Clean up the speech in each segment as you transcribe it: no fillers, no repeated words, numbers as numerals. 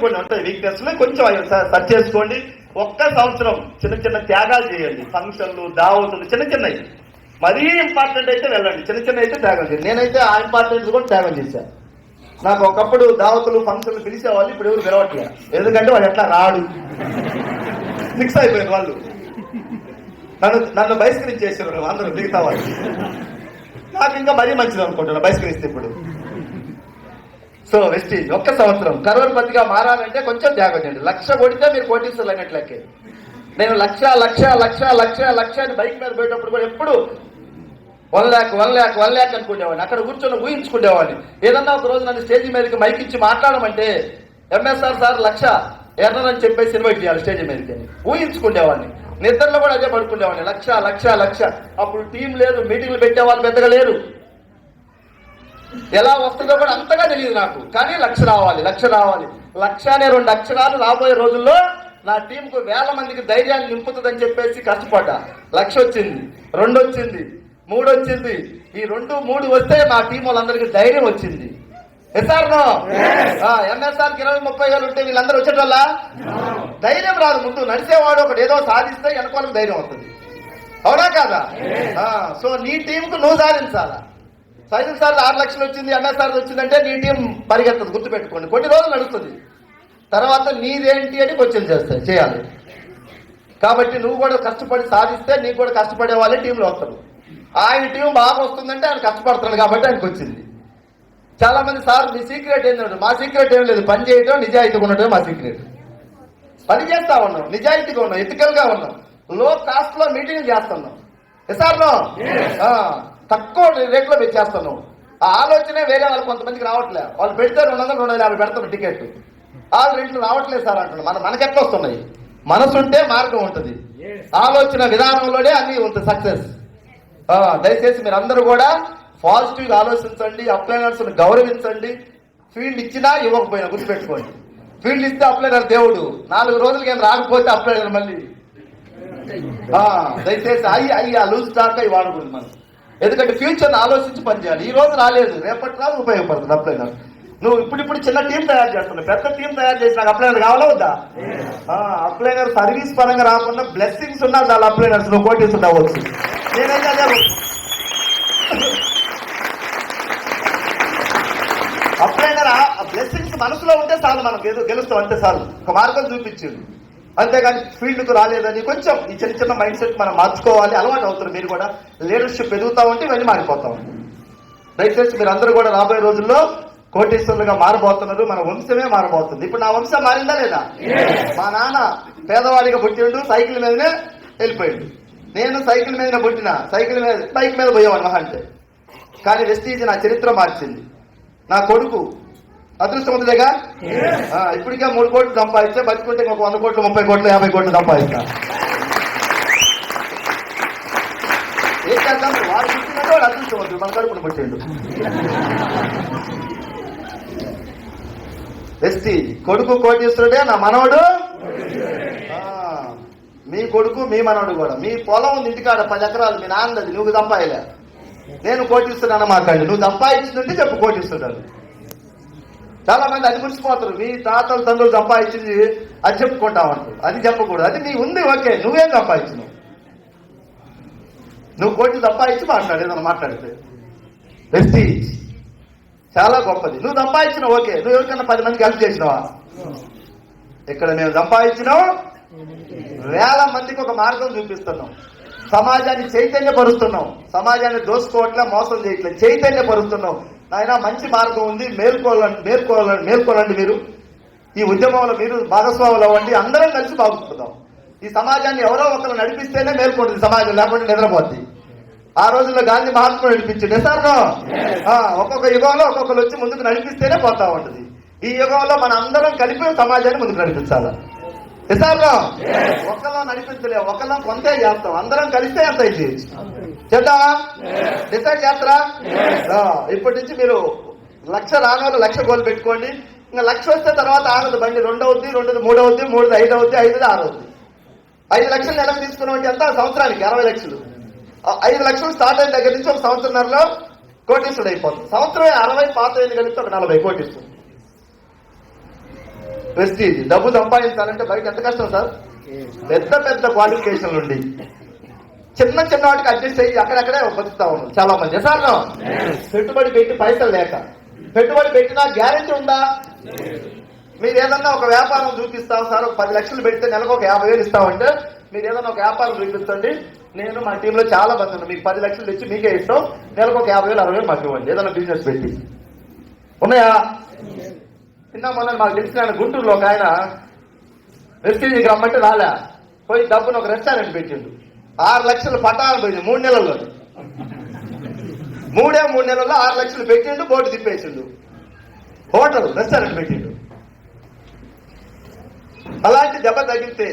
కొన్ని ఉంటాయి వీక్నెస్లు, కొంచెం సర్చ్ చేసుకోండి. ఒక్క సంవత్సరం చిన్న చిన్న త్యాగాలు చేయండి. ఫంక్షన్లు, దావతులు చిన్న చిన్నవి, మరీ ఇంపార్టెంట్ అయితే వెళ్ళండి, చిన్న చిన్న అయితే త్యాగం చేయండి. నేనైతే ఆ ఇంపార్టెంట్ కూడా త్యాగం చేశాను. నాకు ఒకప్పుడు దావతులు, ఫంక్షన్లు పిలిచేవాళ్ళు, ఇప్పుడు ఎవరు పిలవట్లేదు. ఎందుకంటే వాడు ఎట్లా రాడు, ఫిక్స్ అయిపోయారు వాళ్ళు. నన్ను బహిష్కరించేసేవారు అందరూ, మిగతా వాళ్ళు. నాకు ఇంకా మరీ మంచిది అనుకుంటున్నా బహిష్కరిస్తే ఇప్పుడు. సో వెస్టీజ్ ఒక్క సంవత్సరం కరోడ్పతిగా మారాలంటే కొంచెం త్యాగం చేయండి. 1,00,000 కొడితే మీరు కోటీశ్వరులు అన్నట్లకే. నేను లక్ష అని బైక్ మీద పోయేటప్పుడు కూడా ఎప్పుడు 1 lakh అనుకునేవాడిని. అక్కడ కూర్చొని ఊహించుకునేవాడిని. ఏదన్నా ఒక రోజు నన్ను స్టేజ్ మీదకి మైక్ ఇచ్చి మాట్లాడమంటే ఎంఎస్ఆర్ సార్ 1,00,000 ఎర్రని చెప్పేసి ఇన్వైట్ చేయాలి స్టేజ్ మీదకి అని ఊహించుకునేవాడిని. నిద్రలో కూడా అదే పడుకునేవాడిని. 1,00,000. అప్పుడు టీం లేదు, మీటింగ్లు పెట్టేవాళ్ళు పెద్దగా లేరు. ఎలా వస్తుందో కూడా అంతగా తెలియదు నాకు. కానీ 1,00,000 రావాలి. 1,00,000 అనే 2 అక్షరాలు రాబోయే రోజుల్లో నా టీంకు 1000 మందికి ధైర్యాన్ని నింపుతుందని చెప్పేసి కష్టపడ్డా. 1,00,000 వచ్చింది, 2 వచ్చింది, 3 వచ్చింది. ఈ 2, 3 వస్తే నా టీం వాళ్ళందరికీ ధైర్యం వచ్చింది. ఎస్ఆర్నో ఎంఎస్ఆర్కి 20-30 వేలు ఉంటే వీళ్ళందరూ వచ్చేటోళ్ళ ధైర్యం రాదు. ముందు నడిచేవాడు ఒకటి ఏదో సాధిస్తే వెనకాలకు ధైర్యం వస్తుంది. అవునా కాదా? సో నీ టీంకు నువ్వు సాధించాలా. సైనిక సార్ 6 లక్షలు వచ్చింది, ఎంఎస్ఆర్ వచ్చిందంటే నీ టీం పరిగెత్తదు. గుర్తుపెట్టుకోండి, కొన్ని రోజులు నడుస్తుంది. తర్వాత నీదేంటి అని క్వశ్చన్ చేయాలి. కాబట్టి నువ్వు కూడా కష్టపడి సాధిస్తే నీకు కూడా కష్టపడే వాళ్ళే టీంలో వస్తారు. ఆయన టీం బాగా వస్తుందంటే ఆయన కష్టపడతాడు కాబట్టి ఆయనకు వచ్చింది. చాలా మంది సార్ మీ సీక్రెట్ ఏంటంటే, మా సీక్రెట్ ఏం లేదు, పని చేయటం, నిజాయితీగా ఉండటం మా సీక్రెట్. పని చేస్తా ఉన్నాం, నిజాయితీగా ఉన్నాం, ఎథికల్ గా ఉన్నాం, లో కాస్ట్ లో మీటింగ్ చేస్తున్నాం. ఎస్ఆర్నో తక్కువ రేట్లో పెట్టేస్తున్నాం. ఆ ఆలోచనే వేరే వాళ్ళు కొంతమందికి రావట్లేదు. వాళ్ళు పెడితే 200-250 పెడతారు టికెట్. వాళ్ళు రేట్లు రావట్లేదు సార్ అంటున్నారు. మనకెట్లా వస్తున్నాయి? మనసు ఉంటే మార్గం ఉంటుంది. ఆలోచన విధానంలోనే అన్ని ఉంటుంది సక్సెస్. దయచేసి మీరు అందరూ కూడా పాజిటివ్ గా ఆలోచించండి. అప్లైనర్స్ గౌరవించండి. ఫీల్డ్ ఇచ్చినా ఇవ్వకపోయినా గుర్తుపెట్టుకోండి. ఫీల్డ్ ఇస్తే అప్లైనర్ దేవుడు. 4 రోజులకి ఏం రాకపోతే అప్లైనర్ మళ్ళీ. దయచేసి అయ్యి లూజ్ స్టాక్ అవి వాడకూడదు మనం. ఎందుకంటే ఫ్యూచర్ ఆలోచించి పనిచేయాలి. ఈ రోజు రాలేదు, రేపటి రాదు ఉపయోగపడుతుంది అప్లైనర్. నువ్వు ఇప్పుడు చిన్న టీం తయారు చేస్తున్నావు, పెద్ద టీం తయారు చేసి నాకు అప్లైనర్ కావాలా వద్దా? అప్లైనర్ సర్వీస్ పరంగా రాకుండా బ్లెస్సింగ్స్ ఉన్నా చాలా అప్లైనర్స్ నువ్వు కోటీస్ ఉండవచ్చు. నేనైతే అదే అప్లైనర్ బ్లెస్సింగ్స్ మనసులో ఉంటే చాలు, మనం గెలుస్తాం అంతే చాలు. ఒక మార్గం చూపించింది. అంతేగాని ఫీల్డ్కు రాలేదని కొంచెం ఈ చిన్న చిన్న మైండ్ సెట్ మనం మార్చుకోవాలి. అలవాటు అవుతుంది. మీరు కూడా లీడర్షిప్ ఎదుగుతా ఉంటే ఇవన్నీ మారిపోతా ఉంటాయి. దయచేసి మీరు అందరూ కూడా రాబోయే రోజుల్లో కోటీశ్వరులుగా మారబోతున్నారు. మన వంశమే మారబోతుంది. ఇప్పుడు నా వంశం మారిందా లేదా? మా నాన్న పేదవాడిగా పుట్టిండు, సైకిల్ మీదనే వెళ్ళిపోయిండు. నేను సైకిల్ మీదనే పుట్టిన, బైక్ మీద పోయేవాడు మహా అంటే. కానీ వెస్టీజ్ నా చరిత్ర మార్చింది. నా కొడుకు అదృష్టవంతులేగా ఇప్పటికే 3 కోట్లు సంపాదిస్తే, బతుకుంటే ఒక 100 కోట్లు, 30 కోట్లు, 50 కోట్లు సంపాదిస్తా. ఏం చేద్దాం? వాడు పుట్టినట్టు వాడు అదృష్టవంతుడు, మన కడుపును పుట్టిండు. వెస్టీజ్ కొడుకు కోటీశ్వరుడే, నా మనవడు. మీ కొడుకు మీ మనవడు కూడా. మీ పొలం ఉంది ఇంటికాడ 10 ఎకరాలు, మీ నాన్నది, నువ్వు సంపాదలే. నేను కోటీస్తున్నాను మాట్లాడి, నువ్వు సంపాదించిందంటే చెప్పు కోటీస్తున్నాడు. చాలా మంది అది మురిసిపోతారు. మీ తాతలు తండ్రులు సంపాదించింది అది చెప్పుకుంటామంటారు. అది చెప్పకూడదు. అది నీ ఉంది, ఓకే. నువ్వేం సంపాదించినావు? నువ్వు కోట్లు సంపాదించి మాట్లాడు. ఏదన్నా మాట్లాడితే వెస్టీజ్ చాలా గొప్పది. నువ్వు సంపాదించినావు, ఓకే. నువ్వు ఎవరికన్నా 10 మందికి హెల్ప్ చేసినావా? ఇక్కడ మేము సంపాదించినావు 1000 మందికి ఒక మార్గం చూపిస్తున్నాం. సమాజాన్ని చైతన్యపరుస్తున్నాం. సమాజాన్ని దోసుకోవట్లే, మోసం చేయట్లే, చైతన్యపరుస్తున్నాం. ఆయన మంచి మార్గం ఉంది, మేల్కోవాలండి. మీరు ఈ ఉద్యమంలో మీరు భాగస్వాములు అవ్వండి. అందరం కలిసి బాగుపడతాం. ఈ సమాజాన్ని ఎవరో ఒకరు నడిపిస్తేనే మేల్కొంటుంది సమాజం, లేకపోతే నిద్రపోద్ది. ఆ రోజుల్లో గాంధీ మహాత్ముడు నడిపించింది. సార్నో ఒక్కొక్క యుగంలో ఒక్కొక్కరు వచ్చి ముందుకు నడిపిస్తేనే పోతా ఉంటుంది. ఈ యుగంలో మన అందరం కలిపి సమాజాన్ని ముందుకు నడిపించాలి. సార్నో ఒకళ్ళం నడిపించలేము, ఒకళ్ళం కొంతే చేస్తాం. అందరం కలిస్తే ఎంత అయింది చేద్దామా? డిసైడ్ చేస్తారా? ఇప్పటి నుంచి మీరు 1,00,000 రానోళ్ళు 1,00,000 గోల్ పెట్టుకోండి. ఇంకా 1,00,000 వస్తే తర్వాత ఆగదు బండి. 2 అవుద్ది, 2 3 అవుద్ది, 3 5 అవుద్ది, 5 6 అవుద్ది. 5 లక్షలు నెలకు తీసుకున్నామంటే ఎంత? సంవత్సరానికి 60 లక్షలు. 5 లక్షలు స్టార్ట్ అయిన దగ్గర నుంచి ఒక సంవత్సరంలో కోటీశ్వరుడు అయిపోతుంది. సంవత్సరం 60 పాత కలిపితే ఒక 40 కోటీశ్వరుడు. ప్రెస్టీజ్. డబ్బు సంపాదించాలంటే బయట ఎంత కష్టం సార్. పెద్ద పెద్ద క్వాలిఫికేషన్లు ఉండి చిన్న చిన్న వాటికి అడ్జస్ట్ అయ్యి అక్కడక్కడే బతుకుతా ఉన్నాం చాలా మంది. సార్ పెట్టుబడి పెట్టి పైసలు లేక, పెట్టుబడి పెట్టినా గ్యారెంటీ ఉందా? మీరు ఏదన్నా ఒక వ్యాపారం చూపిస్తాం సార్, 10 లక్షలు పెడితే నెలకు ఒక 50,000 ఇస్తామంటే మీరు ఏదన్నా ఒక వ్యాపారం చూపించండి, నేను మా టీంలో చాలా మంది ఉన్నాం, మీకు 10 లక్షలు తెచ్చి మీకే ఇస్తాం, నెలకు ఒక 50,000 60,000 మాకు ఇవ్వండి, ఏదన్నా బిజినెస్ పెట్టి. ఉన్నాయా? నిన్న మొన్న మాకు తెలిసిన ఆయన గుంటూరులో ఒక ఆయన వెస్టీజ్కి రమ్మంటే రాలే, పోయి డబ్బును ఒక రెస్టారెంట్ పెట్టిండు. 6 లక్షలు పట్టాలు పోయింది 3 నెలల్లో. 3 నెలల్లో 6 లక్షలు పెట్టిండు, బోర్డు తిప్పేసిండు, హోటల్ రెస్టారెంట్ పెట్టిండు. అలాంటి దెబ్బ తగిలితే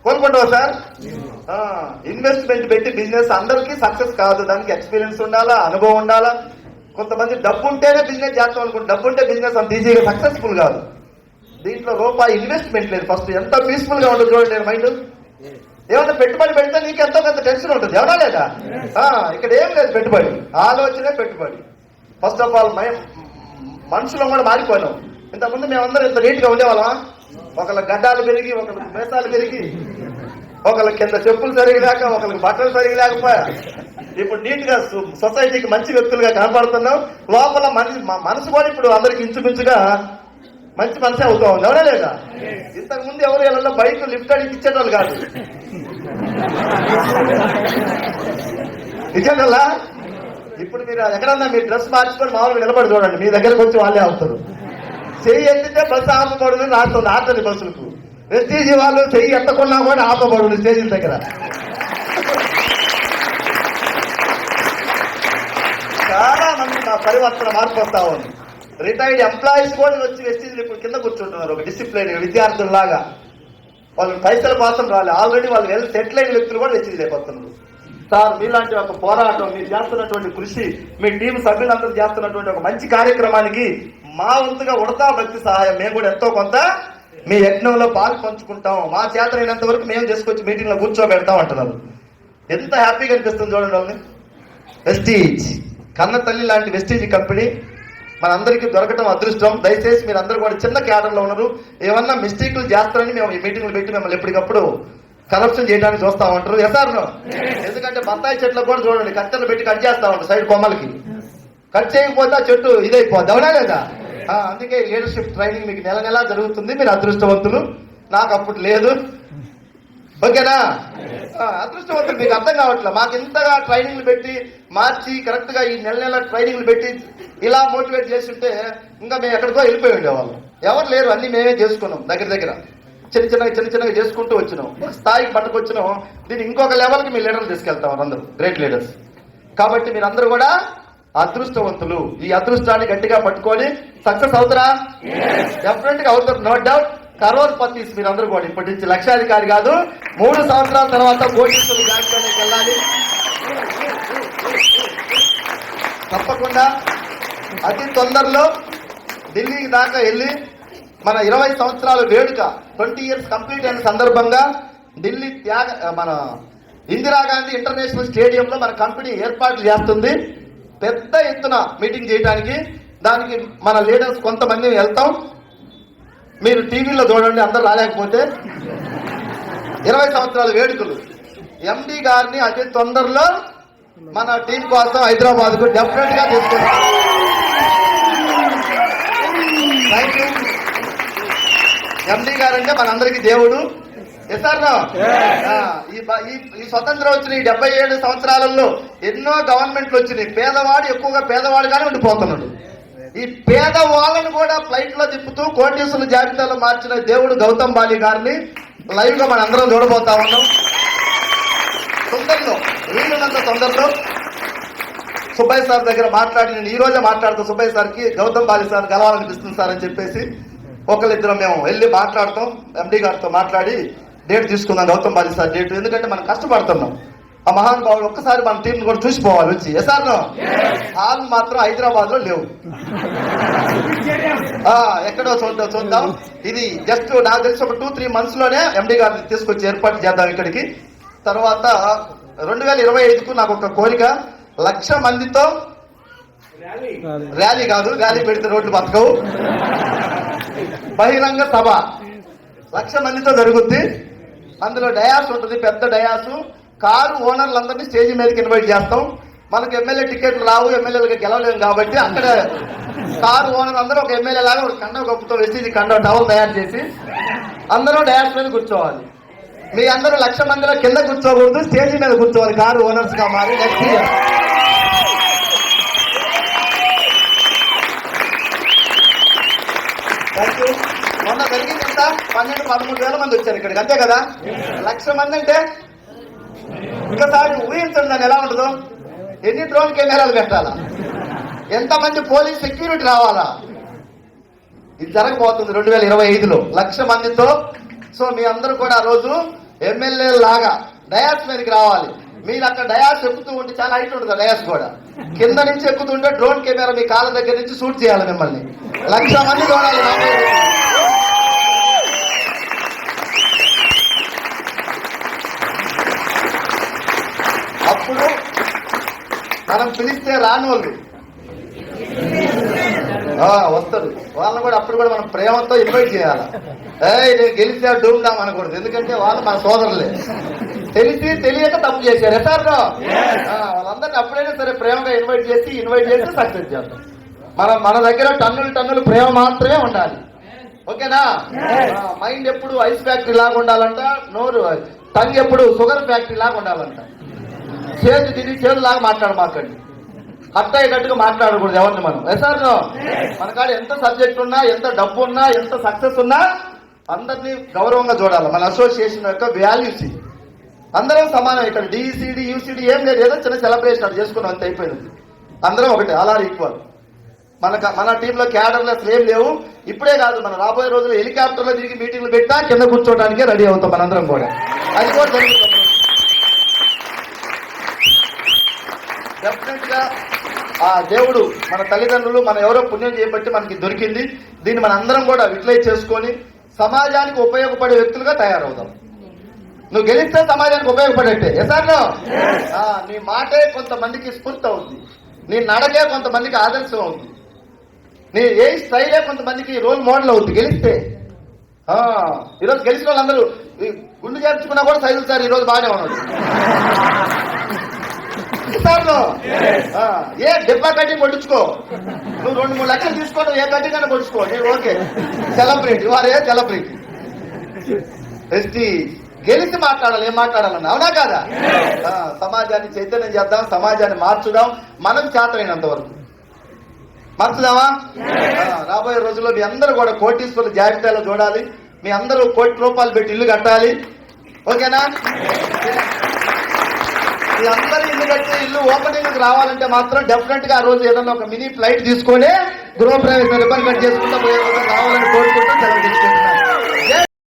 కోరుకుంటావా సార్? ఇన్వెస్ట్మెంట్ పెట్టి బిజినెస్ అందరికీ సక్సెస్ కాదు, దానికి ఎక్స్పీరియన్స్ ఉండాలా, అనుభవం ఉండాలా. కొంతమంది డబ్బు ఉంటేనే బిజినెస్ చేస్తాం అనుకుంటే, డబ్బు ఉంటే బిజినెస్ అంత ఈజీగా సక్సెస్ఫుల్ కాదు. దీంట్లో రూపాయి ఇన్వెస్ట్మెంట్ లేదు. ఫస్ట్ ఎంత పీస్ఫుల్ గా ఉంటుంది చూడండి మైండ్. ఏమన్నా పెట్టుబడి పెడితే నీకు ఎంతో కొంత టెన్షన్ ఉంటుంది, ఎవరా లేదా? ఇక్కడ ఏం లేదు, పెట్టుబడి ఆలోచనే పెట్టుబడి. ఫస్ట్ ఆఫ్ ఆల్ మనుషులం కూడా మారిపోయినాం. ఇంతకుముందు మేమందరం ఇంత నీట్ గా ఉండేవాళ్ళం. ఒకళ్ళ గడ్డాలు పెరిగి, ఒకళ్ళకి మేసాలు పెరిగి, ఒకళ్ళ కింద చెప్పులు సరిగిలేక, ఒకళ్ళకి బట్టలు సరిగి లేకపోయా. ఇప్పుడు నీట్ గా సొసైటీకి మంచి వ్యక్తులుగా కనపడుతున్నాం. లోపల మనసు కూడా ఇప్పుడు అందరికి ఇంచుమించుగా మంచి మనసే అవుతా ఉంది, ఎవరా లేదా? ఇంతకు ముందు ఎవరు ఎవరో బైక్ లిఫ్ట్ అడిగి ఇచ్చేటోళ్ళు కాదు, నిజంగా. ఇప్పుడు మీరు ఎక్కడన్నా మీ డ్రెస్ మార్చుకొని మామూలుగా నిలబడి చూడండి, మీ దగ్గరకు వచ్చి వాళ్ళే అవుతారు. చెయ్యి ఎత్తితే బస్సు ఆపబడుతుంది, రాస్తుంది ఆటది బస్సులకు. వెస్టీజ్ వాళ్ళు చెయ్యి ఎత్తకున్నా కూడా ఆపబడుతుంది స్టేజీల దగ్గర. చాలా మంది మా పరివర్తన మార్పు వస్తా ఉంది. రిటైర్డ్ ఎంప్లాయీస్ కూడా వచ్చి వెస్టీజ్లు ఇప్పుడు కింద కూర్చుంటున్నారు, ఒక డిసిప్లైన్ విద్యార్థుల్లాగా. వాళ్ళు పైసల కోసం రాలి, ఆల్రెడీ వాళ్ళు సెటిల్ అయిన వ్యక్తులు కూడా వెస్టీజ్ లేకపోతున్నారు. సార్ మీలాంటి ఒక పోరాటం, మీరు చేస్తున్నటువంటి కృషి, మీ టీం సభ్యులందరూ చేస్తున్నటువంటి ఒక మంచి కార్యక్రమానికి మా వంతుగా ఉడతా భక్తి సహాయం మేము కూడా ఎంతో కొంత మీ యజ్ఞంలో పాలు పంచుకుంటాం, మా చేతనైనంత వరకు మేము చేసుకొచ్చి మీటింగ్ లో కూర్చోబెడతాం అంటున్నారు. ఎంత హ్యాపీగా అనిపిస్తుంది చూడండి వాళ్ళని. వెస్టీజ్ కన్న తల్లి లాంటి వెస్టీజ్ కంపెనీ మనందరికీ దొరకటం అదృష్టం. దయచేసి మీరు అందరూ కూడా చిన్న క్యాడర్లో ఉన్నారు, ఏమన్నా మిస్టేక్లు చేస్తారని మేము ఈ మీటింగ్లు పెట్టి మిమ్మల్ని ఎప్పటికప్పుడు కరప్షన్ చేయడానికి చూస్తా ఉంటారు. ఎసార్ను ఎందుకంటే బత్తాయి చెట్లకు కూడా చూడండి, కత్తెలు పెట్టి కట్ చేస్తా ఉంటారు సైడ్ కొమ్మలకి. కట్ చేయకపోతే ఆ చెట్టు ఇదైపోద్ది, అవునా లేదా? అందుకే లీడర్షిప్ ట్రైనింగ్ మీకు నెల నెలా జరుగుతుంది. మీరు అదృష్టవంతులు, నాకు అప్పుడు లేదు, ఓకేనా? అదృష్టవంతులు, మీకు అర్థం కావట్లే. మాకు ఇంతగా ట్రైనింగ్లు పెట్టి మార్చి కరెక్ట్ గా ఈ నెల ట్రైనింగ్లు పెట్టి ఇలా మోటివేట్ చేస్తుంటే ఇంకా మేము ఎక్కడికో వెళ్ళిపోయి ఉండేవాళ్ళం. ఎవరు లేరు, అన్ని మేమే చేసుకున్నాం. దగ్గర చిన్న చిన్నగా చేసుకుంటూ వచ్చినాం, స్థాయికి పట్టుకొచ్చినాం. దీన్ని ఇంకొక లెవెల్కి మీ లీడర్లు తీసుకెళ్తాం, అందరూ గ్రేట్ లీడర్స్. కాబట్టి మీరందరూ కూడా అదృష్టవంతులు. ఈ అదృష్టాన్ని గట్టిగా పట్టుకొని సక్సెస్ అవుతారా? డెఫినెట్ గా అవుతారు, నో డౌట్. కరోర్పతీస్ మీరందరూ కూడా ఇప్పటి నుంచి లక్షాధికారి కాదు, 3 సంవత్సరాల తర్వాత కోటీశ్వరుల జాబితాలోకి వెళ్ళాలి. తప్పకుండా అతి తొందరలో ఢిల్లీ దాకా వెళ్ళి మన 20 సంవత్సరాల వేడుక 20 ఇయర్స్ కంప్లీట్ అయిన సందర్భంగా ఢిల్లీ మన ఇందిరాగాంధీ ఇంటర్నేషనల్ స్టేడియంలో మన కంపెనీ ఏర్పాట్లు చేస్తుంది పెద్ద ఎత్తున మీటింగ్ చేయడానికి. దానికి మన లీడర్స్ కొంతమంది వెళ్తాం, మీరు టీవీలో చూడండి, అందరు రాలేకపోతే. 20 సంవత్సరాల వేడుకలు ఎండి గారిని అతి తొందరలో మన టీం కోసం హైదరాబాద్ కు డెఫినెట్ గా తీసుకుంటాం. Thank you. ఎండి గారు అంటే మనందరికీ దేవుడు. ఈ స్వతంత్రం వచ్చిన ఈ 77 సంవత్సరాలలో ఎన్నో గవర్నమెంట్లు వచ్చినాయి. పేదవాడు ఎక్కువగా పేదవాడుగానే ఉండిపోతున్నాడు. ఈ పేదవాళ్ళను కూడా ఫ్లైట్ లో తిప్పుతూ కోటీశ్వరుల జాబితాలో మార్చిన దేవుడు గౌతమ్ బాలి గారిని లైవ్ గా మనం అందరం చూడబోతా ఉన్నాం. తొందరలో, వీలున్నంత తొందరలో సుబ్బయ్య సార్ దగ్గర మాట్లాడి, నేను ఈ రోజే మాట్లాడుతూ సుబ్బయ్య సార్కి గౌతమ్ బాలి సార్ కలవాలనిపిస్తుంది సార్ అని చెప్పేసి ఒకళ్ళిద్దరం మేము వెళ్ళి మాట్లాడతాం. ఎండి గారితో మాట్లాడి డేట్ తీసుకుందాం, గౌతమ్ బాలి సార్ డేట్. ఎందుకంటే మనం కష్టపడుతున్నాం. ఆ మహానుభావుడు ఒక్కసారి మన టీం కూడా చూసిపోవాలి వచ్చి. ఎసార్ హాల్ మాత్రం హైదరాబాద్ లో లేవు, ఎక్కడో చూద్దాం. ఇది జస్ట్ నాకు తెలిసి ఒక 2-3 months లోనే ఎండి గారిని తీసుకొచ్చి ఏర్పాటు చేద్దాం ఇక్కడికి. తర్వాత 2025కు నాకు ఒక కోరిక, 1,00,000 మందితో ర్యాలీ కాదు, ర్యాలీ పెడితే రోడ్లు బతకవు. బహిరంగ సభ 1,00,000 మందితో జరుగుద్ది. అందులో డయాస్ ఉంటుంది, పెద్ద డయాసు. కారు ఓనర్లందరినీ స్టేజ్ మీదకి ఇన్వైట్ చేస్తాం. మనకు ఎమ్మెల్యే టికెట్లు రావు, ఎమ్మెల్యేలుగా గెలవలేము కాబట్టి అక్కడ కారు ఓనర్ అందరూ ఒక ఎమ్మెల్యే లాగా ఒక కండ గొప్పతో వేసి ఇది కండ టవల్ తయారు చేసి అందరూ డయాస్ మీద కూర్చోవాలి. మీ అందరూ 1,00,000 మందిలో కింద కూర్చోకూడదు, స్టేజ్ మీద కూర్చోవాలి కారు ఓనర్స్ గా మారి. నెక్స్ట్ ఇయర్ మొన్న జరిగింది ఎంత 12-13 మంది వచ్చారు ఇక్కడికి, అంతే కదా. 1,00,000 మంది అంటే ఒకసారి ఊహించండి దాన్ని ఎలా ఉంటుందో. ఎన్ని డ్రోన్ కెమెరాలు పెట్టాలా, ఎంతమంది పోలీస్ సెక్యూరిటీ రావాలా. ఇది జరగబోతుంది 2025లో 1,00,000 మందితో. సో మీ అందరూ కూడా ఆ రోజు ఎమ్మెల్యే లాగా డయాస్ మీదకి రావాలి. మీరు అక్కడ డయాస్ ఎక్కుతూ ఉంటే చాలా హైట్ ఉంటుంది డయాస్ కూడా. కింద నుంచి ఎక్కుతుంటే డ్రోన్ కెమెరా మీ కాళ్ళ దగ్గర నుంచి షూట్ చేయాలి మిమ్మల్ని. 1,00,000 మంది చూడాలి. అప్పుడు మనం పిలిస్తే రాని వాళ్ళు వస్తారు. వాళ్ళని కూడా అప్పుడు కూడా మనం ప్రేమతో ఇన్వైట్ చేయాలి. నేను గెలిచా డూమ్డామ్ అనకూడదు, ఎందుకంటే వాళ్ళు మన సోదరులే. తెలిసి తెలియక తప్పు చేశారు ఎసార్లో వాళ్ళందరినీ అప్పుడైనా సరే ప్రేమగా ఇన్వైట్ చేసి సక్సెస్ చేద్దాం. మన దగ్గర టన్నులు ప్రేమ మాత్రమే ఉండాలి. ఓకేనా. మైండ్ ఎప్పుడు ఐస్ ఫ్యాక్టరీ లాగా ఉండాలంట, నోరు టంగ్ ఎప్పుడు షుగర్ ఫ్యాక్టరీ లాగా ఉండాలంట. చేదు తిని చేదు లాగా మాట్లాడమాకండి, హట్ అయ్యేటట్టుగా మాట్లాడకూడదు ఎవరిని మనం. ఎసార్లో మన కాడ ఎంత సబ్జెక్ట్ ఉన్నా, ఎంత డబ్బు ఉన్నా, ఎంత సక్సెస్ ఉన్నా అందరినీ గౌరవంగా చూడాలి. మన అసోసియేషన్ యొక్క వాల్యూస్ అందరం సమానం. ఇక్కడ డిసిడి యూసిడి ఏం లేదు, ఏదో చిన్న సెలబ్రేషన్ అది చేసుకుని అంత అయిపోయింది. అందరం ఒకటి, అలా ఈక్వల్. మన టీంలో క్యాడర్లు అసలు ఏం లేవు. ఇప్పుడే కాదు, మన రాబోయే రోజుల్లో హెలికాప్టర్లో తిరిగి మీటింగ్లు పెట్టా కింద కూర్చోవడానికే రెడీ అవుతాం మనందరం కూడా. అది కూడా జరుగుతుంది. డెఫినెట్ గా ఆ దేవుడు మన తల్లిదండ్రులు మన ఎవరో పుణ్యం చేయబట్టి మనకి దొరికింది. దీన్ని మన అందరం కూడా యూటిలైజ్ చేసుకొని సమాజానికి ఉపయోగపడే వ్యక్తులుగా తయారవుదాం. నువ్వు గెలిస్తే సమాజానికి ఉపయోగపడేట్టే. ఎసార్లో నీ మాటే కొంతమందికి స్ఫూర్తి అవుతుంది, నీ నడకే కొంతమందికి ఆదర్శం అవుతుంది, నీ ఏ స్టైలే కొంతమందికి రోల్ మోడల్ అవుతుంది గెలిస్తే. ఈరోజు గెలిచిన వాళ్ళందరూ గుండు చేర్చుకున్నా కూడా సైజులు సార్ ఈరోజు బాగానే ఉన్నాడు. ఏ డెబ్బా కటింగ్ కొట్టించుకో, నువ్వు 2-3 లక్షలు తీసుకోవడం ఏ కటింగ్ అయినా కొట్టించుకో, నేను ఓకే. సెలబ్రిటీ వారే సెలబ్రిటీ. గెలిచి మాట్లాడాలి, ఏం మాట్లాడాలన్నా, అవునా కాదా. సమాజాన్ని చైతన్యం చేద్దాం, సమాజాన్ని మార్చుదాం. మనం చేతనైనంత వరకు మార్చుదామా. రాబోయే రోజుల్లో మీ అందరూ కూడా కోటీశ్వరుల జాబితాలో చూడాలి. మీ అందరూ ₹1,00,00,000 పెట్టి ఇల్లు కట్టాలి. ఓకేనా. మీ అందరూ ఇల్లు కట్టి ఇల్లు ఓపెనింగ్ రావాలంటే మాత్రం డెఫినెట్ గా ఆ రోజు ఏదన్నా ఒక మినీ ఫ్లైట్ తీసుకొని గృహప్రవేశం రిబ్బన్ కట్ చేసుకుంటా పోయే